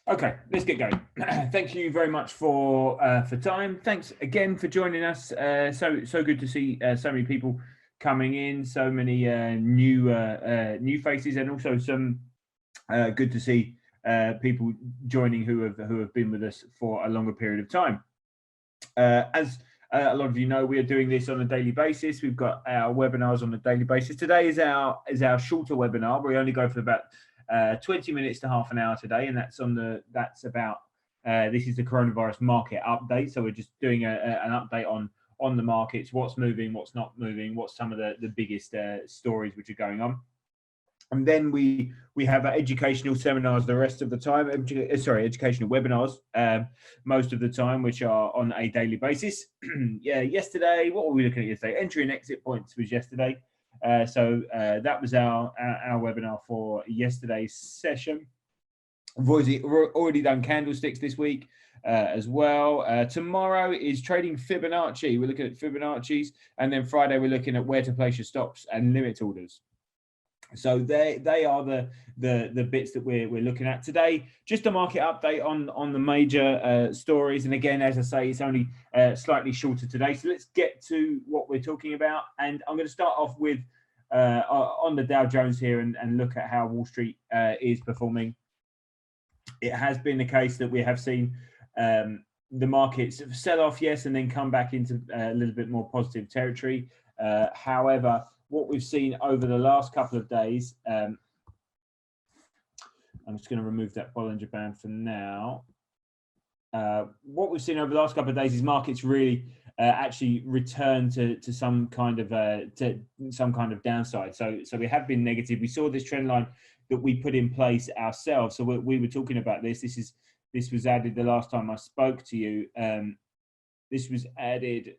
Okay, let's get going. Thank you very much for time. Thanks again for joining us. So good to see so many people coming in, so many new faces, and also some good to see people joining who have been with us for a longer period of time. As a lot of you know, we are doing this on a daily basis. We've got our webinars on a daily basis. Today is our shorter webinar. We only go for about 20 minutes to half an hour today, and that's about this is the coronavirus market update. So we're just doing an update on the markets, what's moving, what's not moving, what's some of the biggest stories which are going on. And then we have educational seminars the rest of the time. Educational webinars most of the time, which are on a daily basis. Yeah, yesterday, what were we looking at yesterday? Entry and exit points was yesterday. So that was our webinar for yesterday's session. We've already done candlesticks this week as well. Tomorrow is trading Fibonacci. We're looking at Fibonacci's, and then Friday we're looking at where to place your stops and limit orders. So they are the bits that we're looking at today. Just a market update on the major stories. And again, as I say, it's only slightly shorter today. So let's get to what we're talking about. And I'm going to start off with on the Dow Jones here and look at how Wall Street is performing. It has been the case that we have seen the markets sell off, yes, and then come back into a little bit more positive territory. However, what we've seen over the last couple of days, I'm just going to remove that Bollinger Band for now. What we've seen over the last couple of days is markets really actually return to some kind of downside. So we have been negative. We saw this trend line that we put in place ourselves. So we were talking about this. This was added the last time I spoke to you. This was added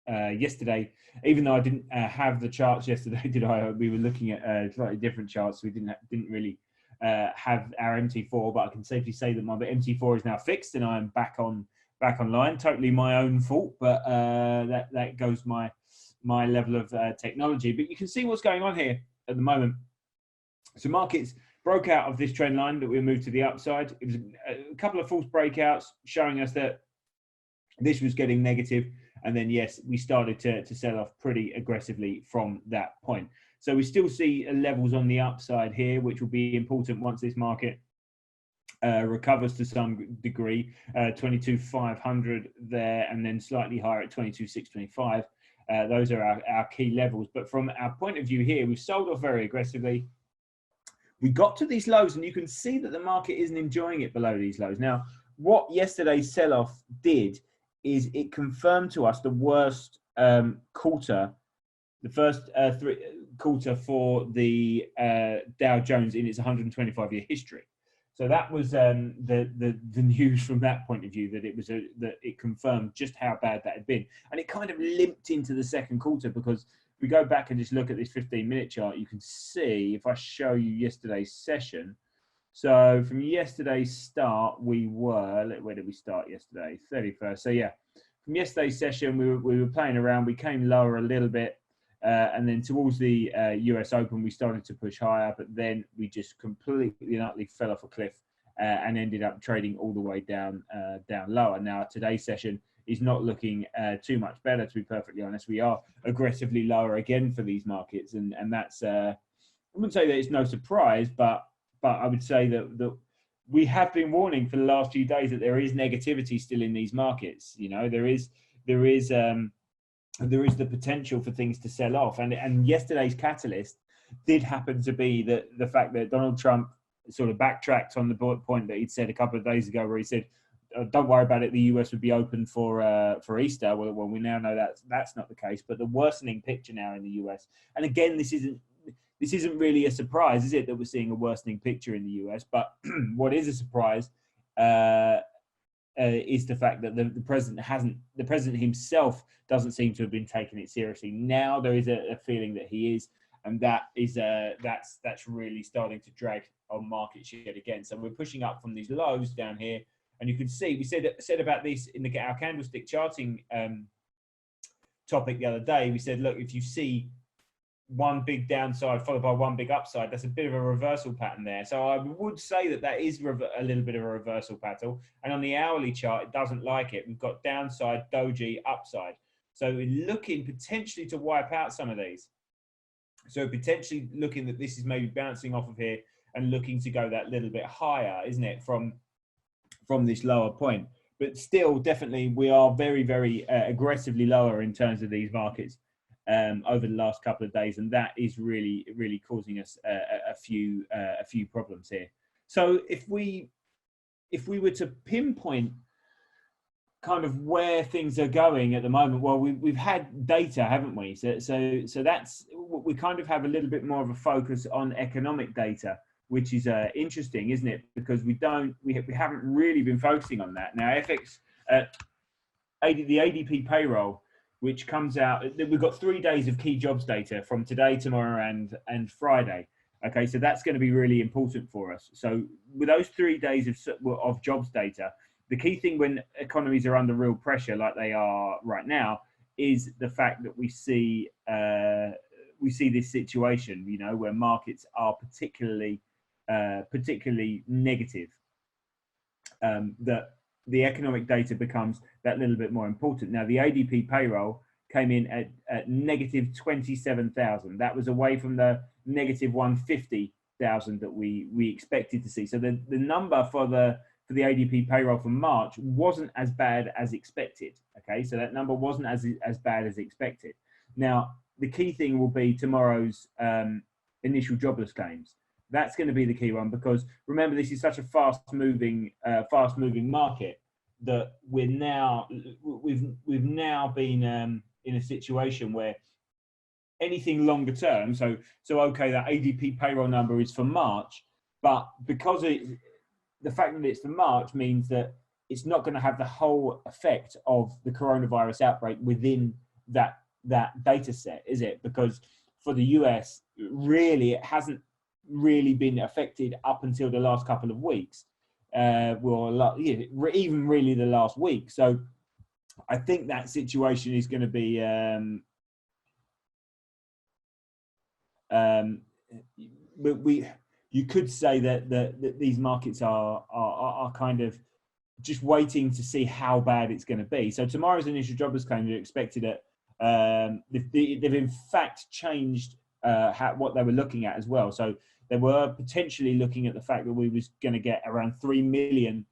yesterday, even though I didn't have the charts yesterday, did I? We were looking at slightly different charts. So we didn't really have our MT4, but I can safely say that my MT4 is now fixed and I am back online. Totally my own fault, but that goes my level of technology. But you can see what's going on here at the moment. So markets broke out of this trend line that we moved to the upside. It was a couple of false breakouts showing us that this was getting negative. And then, yes, we started to sell off pretty aggressively from that point. So we still see levels on the upside here, which will be important once this market recovers to some degree. 22,500 there, and then slightly higher at 22,625. Those are our key levels. But from our point of view here, we've sold off very aggressively. We got to these lows, and you can see that the market isn't enjoying it below these lows. Now, what yesterday's sell-off did is it confirmed to us the worst quarter, the first quarter for the Dow Jones in its 125-year history. So that was the news from that point of view, that it confirmed just how bad that had been, and it kind of limped into the second quarter, because if we go back and just look at this 15-minute chart, you can see, if I show you yesterday's session. So from yesterday's start, we were, where did we start yesterday? 31st. So yeah, from yesterday's session, we were playing around. We came lower a little bit. And then towards the US Open, we started to push higher, but then we just completely and utterly fell off a cliff and ended up trading all the way down lower. Now, today's session is not looking too much better, to be perfectly honest. We are aggressively lower again for these markets. And that's, I wouldn't say that it's no surprise, but I would say that we have been warning for the last few days that there is negativity still in these markets. You know, there is the potential for things to sell off. And yesterday's catalyst did happen to be the fact that Donald Trump sort of backtracked on the point that he'd said a couple of days ago, where he said, don't worry about it, the US would be open for Easter. Well, we now know that's not the case, but the worsening picture now in the US. And again, this isn't really a surprise, is it, that we're seeing a worsening picture in the US? But what is a surprise is the fact that the president himself doesn't seem to have been taking it seriously. Now there is a feeling that he is, and that's really starting to drag on markets yet again. So we're pushing up from these lows down here, and you can see we said about this in our candlestick charting topic the other day. We said, look, if you see one big downside followed by one big upside. That's a bit of a reversal pattern there. So I would say that that is a little bit of a reversal pattern. And on the hourly chart, it doesn't like it. We've got downside, doji, upside. So we're looking potentially to wipe out some of these. So potentially looking that this is maybe bouncing off of here and looking to go that little bit higher, isn't it, from this lower point. But still, definitely, we are very, very aggressively lower in terms of these markets over the last couple of days, and that is really, really causing us a few problems here. So if we were to pinpoint kind of where things are going at the moment, well, we've had data, haven't we? So that's, we kind of have a little bit more of a focus on economic data, which is interesting, isn't it? Because we haven't really been focusing on that. Now, the ADP payroll, which comes out, we've got 3 days of key jobs data from today, tomorrow, and Friday. Okay, so that's going to be really important for us. So with those 3 days of jobs data, the key thing when economies are under real pressure, like they are right now, is the fact that we see this situation, you know, where markets are particularly negative. That the economic data becomes that little bit more important. Now, the ADP payroll came in at negative 27,000. That was away from the negative 150,000 that we expected to see. So the number for the ADP payroll for March wasn't as bad as expected. Okay, so that number wasn't as bad as expected. Now, the key thing will be tomorrow's initial jobless claims. That's going to be the key one, because remember, this is such a fast-moving market that we've now been in a situation where anything longer term. So okay, that ADP payroll number is for March, but because the fact that it's for March means that it's not going to have the whole effect of the coronavirus outbreak within that data set, is it? Because for the US, really, it hasn't really been affected up until the last couple of weeks, even really the last week. So I think that situation is going to be you could say that these markets are kind of just waiting to see how bad it's going to be. So tomorrow's initial jobless claim are expected at they've in fact changed what they were looking at as well. So they were potentially looking at the fact that we was going to get around 3 million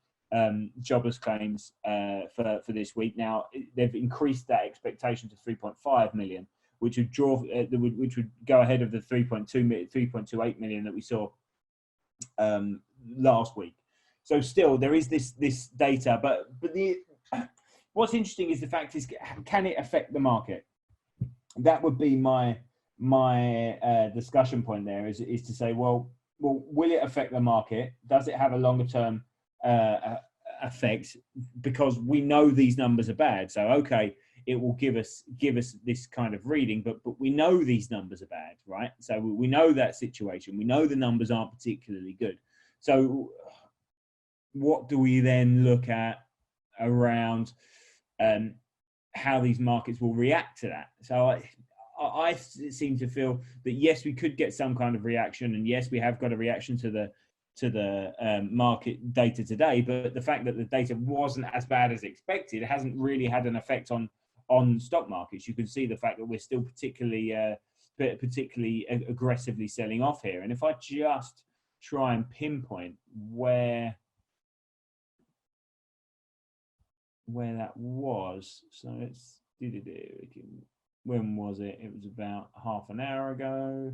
jobless claims for this week. Now they've increased that expectation to 3.5 million, which would go ahead of the 3.28 million that we saw last week. So still there is this data, but what's interesting is the fact is, can it affect the market? That would be my discussion point there, is to say, well, will it affect the market? Does it have a longer term effect? Because we know these numbers are bad. So okay, it will give us this kind of reading, but we know these numbers are bad, right? So we know that situation. We know the numbers aren't particularly good. So what do we then look at around how these markets will react to that? So I seem to feel that yes, we could get some kind of reaction, and yes, we have got a reaction to the market data today. But the fact that the data wasn't as bad as expected hasn't really had an effect on stock markets. You can see the fact that we're still particularly aggressively selling off here. And if I just try and pinpoint where that was, so it's when was it? It was about half an hour ago.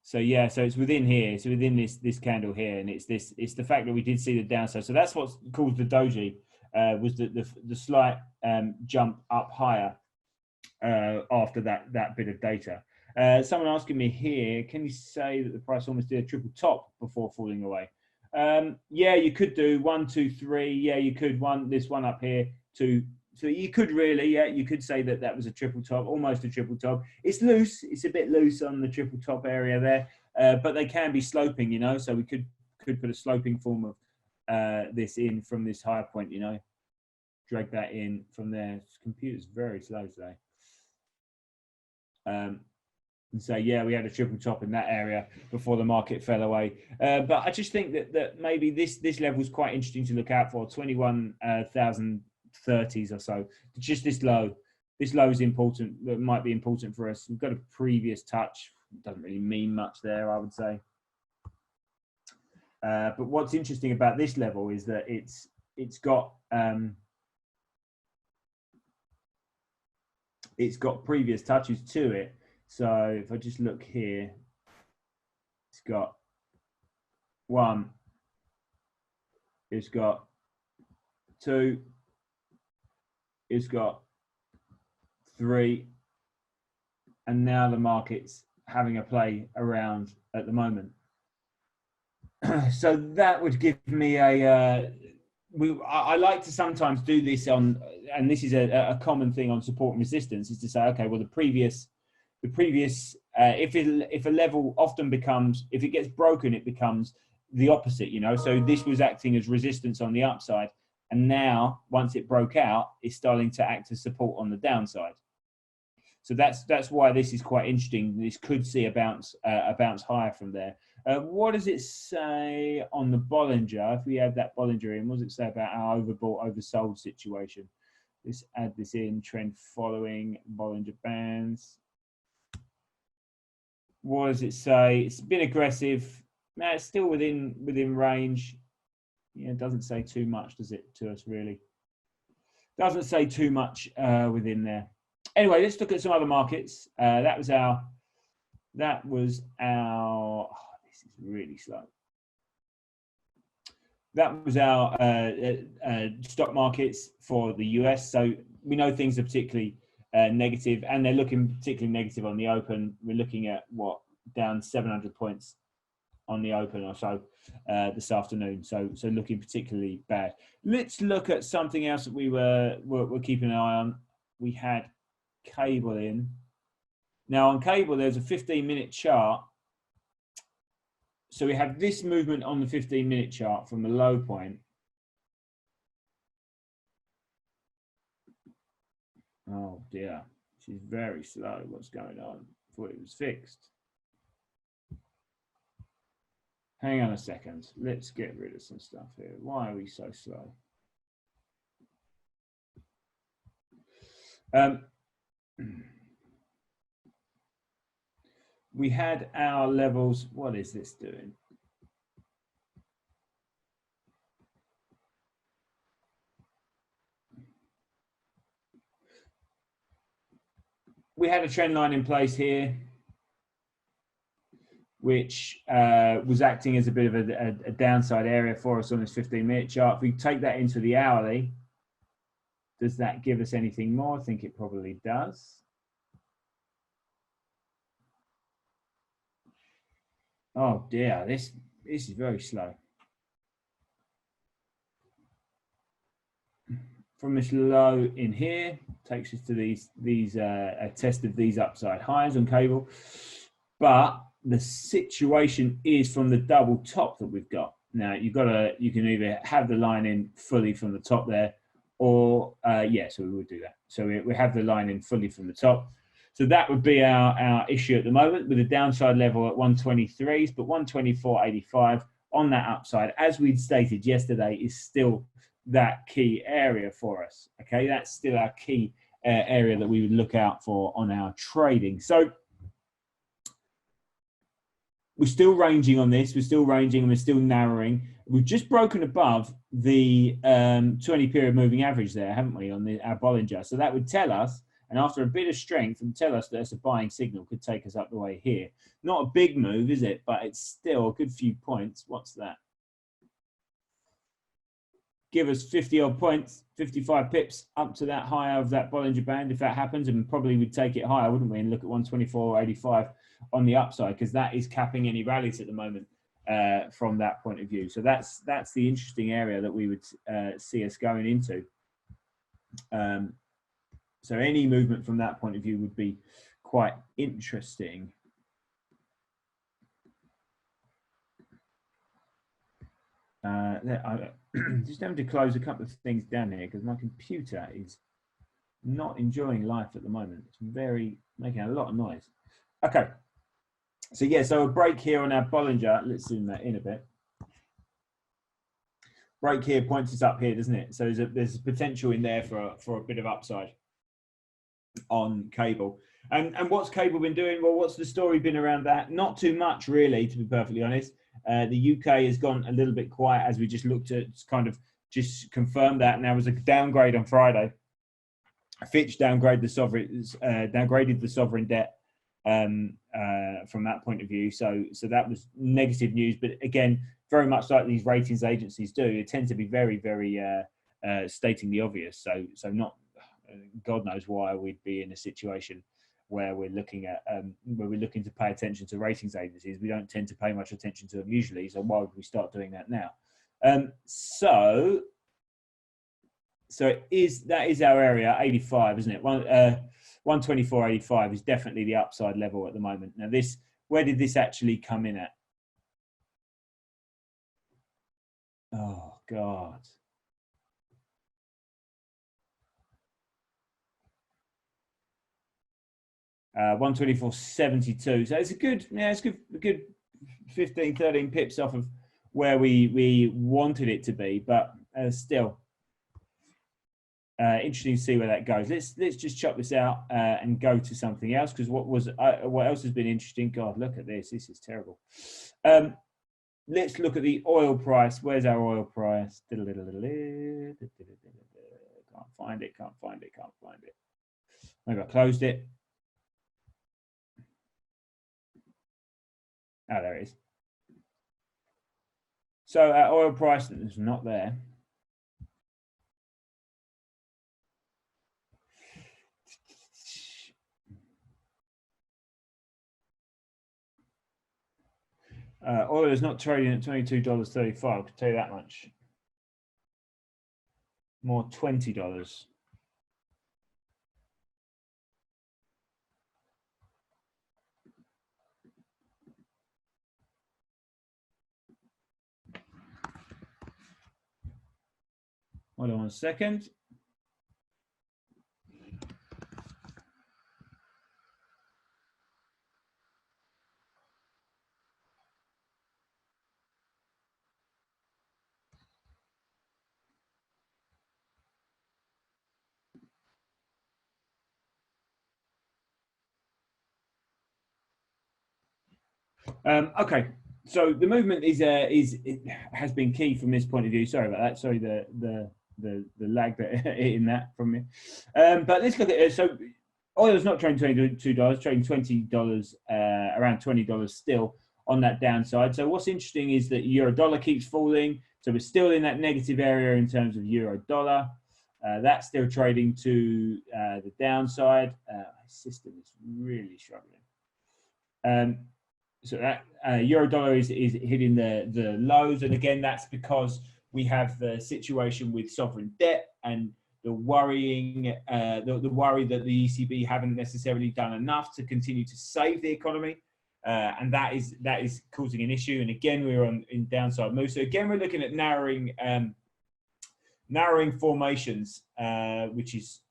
So yeah, so it's within here. So within this candle here, and it's the fact that we did see the downside. So that's what's caused the doji, was the slight jump up higher after that bit of data. Someone asking me here, can you say that the price almost did a triple top before falling away? Yeah, you could do 1, 2, 3. Yeah, you could this one up here, 2. So you could really, yeah, you could say that was a triple top, almost a triple top. It's loose. It's a bit loose on the triple top area there, but they can be sloping, you know. So we could put a sloping form of this in from this higher point, you know. drag that in from there. This computer's very slow today. And so yeah, we had a triple top in that area before the market fell away. But I just think that maybe this level is quite interesting to look out for. 21,030s or so. Just this low. This low is important. It might be important for us. We've got a previous touch. It doesn't really mean much there, I would say. But what's interesting about this level is that it's got previous touches to it. So if I just look here, it's got 1, it's got 2, it's got 3, and now the market's having a play around at the moment. So that would give me I like to sometimes do this on, and this is a common thing on support and resistance, is to say, okay, well, the previous if a level often becomes, if it gets broken, it becomes the opposite, you know. So this was acting as resistance on the upside, and now once it broke out, it's starting to act as support on the downside. So that's why this is quite interesting. This could see a bounce higher from there. What does it say on the Bollinger? If we add that Bollinger in, what does it say about our overbought, oversold situation? Let's add this in. Trend following, Bollinger Bands. What does it say? It's a bit aggressive. No, it's still within range. Yeah, it doesn't say too much, does it, to us really? Doesn't say too much within there. Anyway, let's look at some other markets. That was our. Oh, this is really slow. That was our stock markets for the US. So we know things are particularly negative, and they're looking particularly negative on the open. We're looking at what, down 700 points on the open or so this afternoon. So looking particularly bad. Let's look at something else that we're keeping an eye on. We had cable in. Now on cable, there's a 15-minute chart. So we have this movement on the 15-minute chart from the low point. Oh dear, she's very slow. What's going on? I thought it was fixed. Hang on a second. Let's get rid of some stuff here. Why are we so slow? We had our levels. What is this doing? We had a trend line in place here, which was acting as a bit of a downside area for us on this 15-minute chart. If we take that into the hourly, does that give us anything more? I think it probably does. Oh dear, this is very slow. From this low in here, takes us to a test of these upside highs on cable. But the situation is from the double top that we've got. Now you can either have the line in fully from the top there, or yeah, so we would do that. So we have the line in fully from the top. So that would be our issue at the moment, with a downside level at 123s, but 124.85 on that upside, as we'd stated yesterday, is still that key area for us. Okay, that's still our key area that we would look out for on our trading. So we're still ranging on this. We're still ranging and we're still narrowing. We've just broken above the 20-period moving average there, haven't we, on our Bollinger? So that would tell us, and after a bit of strength, and tell us that it's a buying signal, could take us up the way here. Not a big move, is it? But it's still a good few points. What's that? Give us 50 odd points, 55 pips up to that high of that Bollinger Band. If that happens, and probably we'd take it higher, wouldn't we? And look at 124.85 on the upside, because that is capping any rallies at the moment from that point of view. So that's the interesting area that we would see us going into. So any movement from that point of view would be quite interesting. Just having to close a couple of things down here because my computer is not enjoying life at the moment. It's making a lot of noise. Okay. So yeah, so a break here on our Bollinger. Let's zoom that in a bit. Break here points us up here, doesn't it? So there's potential in there for a bit of upside on cable. And what's cable been doing? Well, what's the story been around that? Not too much, really, to be perfectly honest. The UK has gone a little bit quiet as we just looked at kind of just confirmed that. And there was a downgrade on Friday. Fitch downgraded the sovereign debt from that point of view. So that was negative news. But again, very much like these ratings agencies do, they tend to be very, very stating the obvious. So not God knows why we'd be in a situation where we're looking to pay attention to ratings agencies. We don't tend to pay much attention to them usually. So why would we start doing that now? So that is our area, 85, isn't it? 124.85 is definitely the upside level at the moment. Now where did this actually come in at? Oh God. 124.72. So it's a good 15, 13 pips off of where we wanted it to be, but still interesting to see where that goes. Let's just chop this out and go to something else, because what else has been interesting? God, look at this. This is terrible. Let's look at the oil price. Where's our oil price? Can't find it. Maybe I closed it. Oh, there it is. So our oil price is not there. Oil is not trading at $22.35. I can tell you that much. More $20. Hold on a second. Okay, so the movement has been key from this point of view. Sorry about that. Sorry, the lag that in that from me. But let's look at it. So oil is not trading $22, trading $20, around $20 still on that downside. So what's interesting is that euro dollar keeps falling. So we're still in that negative area in terms of euro dollar. That's still trading to the downside. My system is really struggling. So that euro dollar is hitting the lows, and again that's because we have the situation with sovereign debt and the worrying the worry that the ECB haven't necessarily done enough to continue to save the economy, and that is causing an issue. And again we're in downside move. So again we're looking at narrowing formations, which is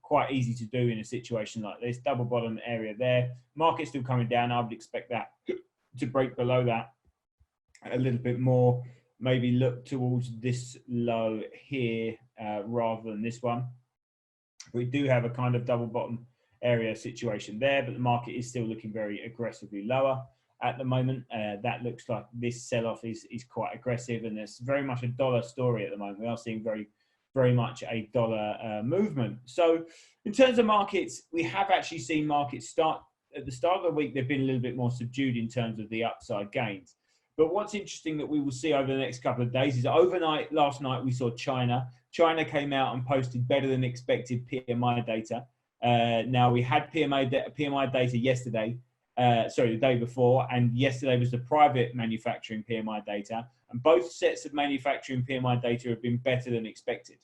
quite easy to do in a situation like this. Double bottom area there. Market's still coming down. I would expect that to break below that a little bit more. Maybe look towards this low here rather than this one. We do have a kind of double bottom area situation there, but the market is still looking very aggressively lower at the moment. That looks like this sell-off is quite aggressive, and it's very much a dollar story at the moment. We are seeing very much a dollar movement. So in terms of markets, we have actually seen markets start at the start of the week. They've been a little bit more subdued in terms of the upside gains. But what's interesting that we will see over the next couple of days is overnight, last night, we saw China. China came out and posted better than expected PMI data. Now we had PMI data yesterday, the day before, and yesterday was the private manufacturing PMI data, and both sets of manufacturing PMI data have been better than expected.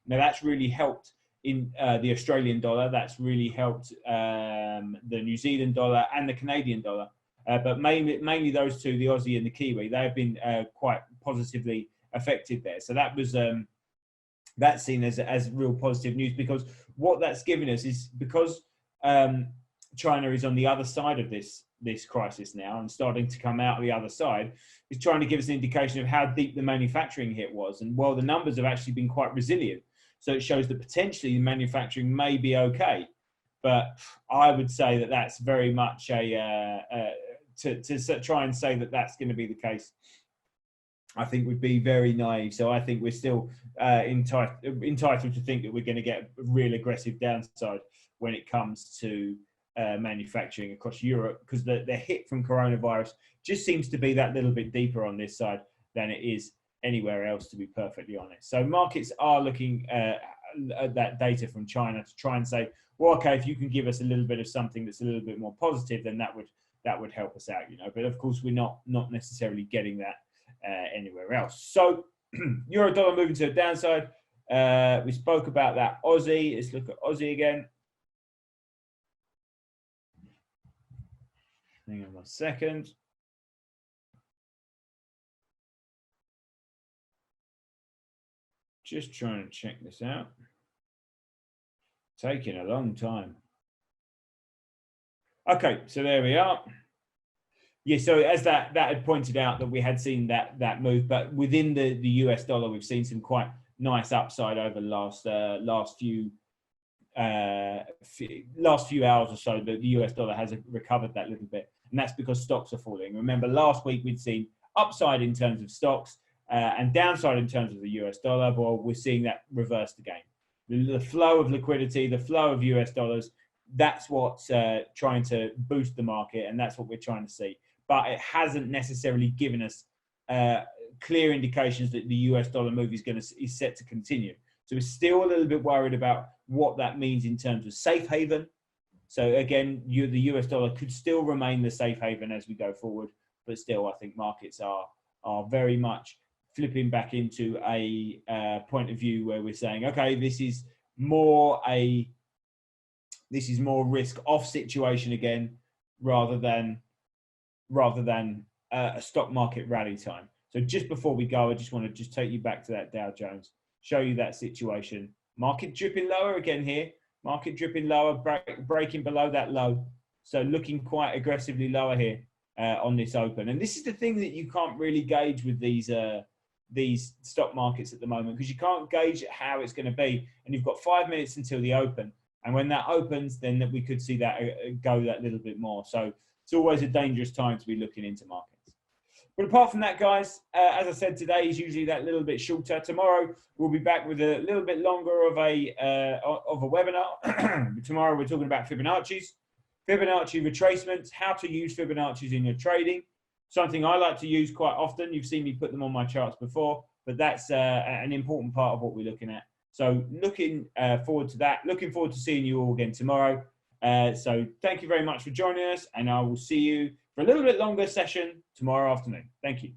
Now that's really helped in the Australian dollar, that's really helped the New Zealand dollar and the Canadian dollar, but mainly those two, the Aussie and the Kiwi, they have been quite positively affected there. So that was that's seen as real positive news, because what that's given us is, because China is on the other side of this crisis now and starting to come out of the other side, is trying to give us an indication of how deep the manufacturing hit was. And well, the numbers have actually been quite resilient. So it shows that potentially manufacturing may be okay. But I would say that that's very much to try and say that that's going to be the case, I think would be very naive. So I think we're still entitled to think that we're going to get a real aggressive downside when it comes to manufacturing across Europe, because the hit from coronavirus just seems to be that little bit deeper on this side than it is anywhere else, to be perfectly honest. So markets are looking at that data from China to try and say, well, okay, if you can give us a little bit of something that's a little bit more positive, then that would help us out, you know. But of course, we're not necessarily getting that anywhere else. So euro dollar moving to the downside. We spoke about that Aussie. Let's look at Aussie again. Hang on 1 second. Just trying to check this out. Taking a long time. Okay, so there we are. Yeah, so as that had pointed out, that we had seen that move, but within the US dollar, we've seen some quite nice upside over the last few hours or so. That the US dollar has recovered that little bit, and that's because stocks are falling. Remember, last week we'd seen upside in terms of stocks and downside in terms of the US dollar. Well, we're seeing that reversed again. The flow of liquidity, the flow of US dollars, that's what's trying to boost the market, and that's what we're trying to see. But it hasn't necessarily given us clear indications that the US dollar move is set to continue. So we're still a little bit worried about what that means in terms of safe haven. So again, the US dollar could still remain the safe haven as we go forward, but still, I think markets are very much flipping back into a point of view where we're saying, okay, this is more risk off situation again, rather than a stock market rally time. So just before we go, I just want to take you back to that Dow Jones, show you that situation. Market dripping lower again here. Market dripping lower, breaking below that low. So looking quite aggressively lower here on this open. And this is the thing that you can't really gauge with these stock markets at the moment, because you can't gauge how it's going to be. And you've got 5 minutes until the open. And when that opens, then we could see that go that little bit more. So it's always a dangerous time to be looking into markets. But apart from that, guys, as I said, today is usually that little bit shorter. Tomorrow we'll be back with a little bit longer of a webinar. Tomorrow we're talking about Fibonacci's, Fibonacci retracements, how to use Fibonacci's in your trading. Something I like to use quite often. You've seen me put them on my charts before, but that's an important part of what we're looking at. So looking forward to that. Looking forward to seeing you all again tomorrow. So thank you very much for joining us, and I will see you for a little bit longer session tomorrow afternoon. Thank you.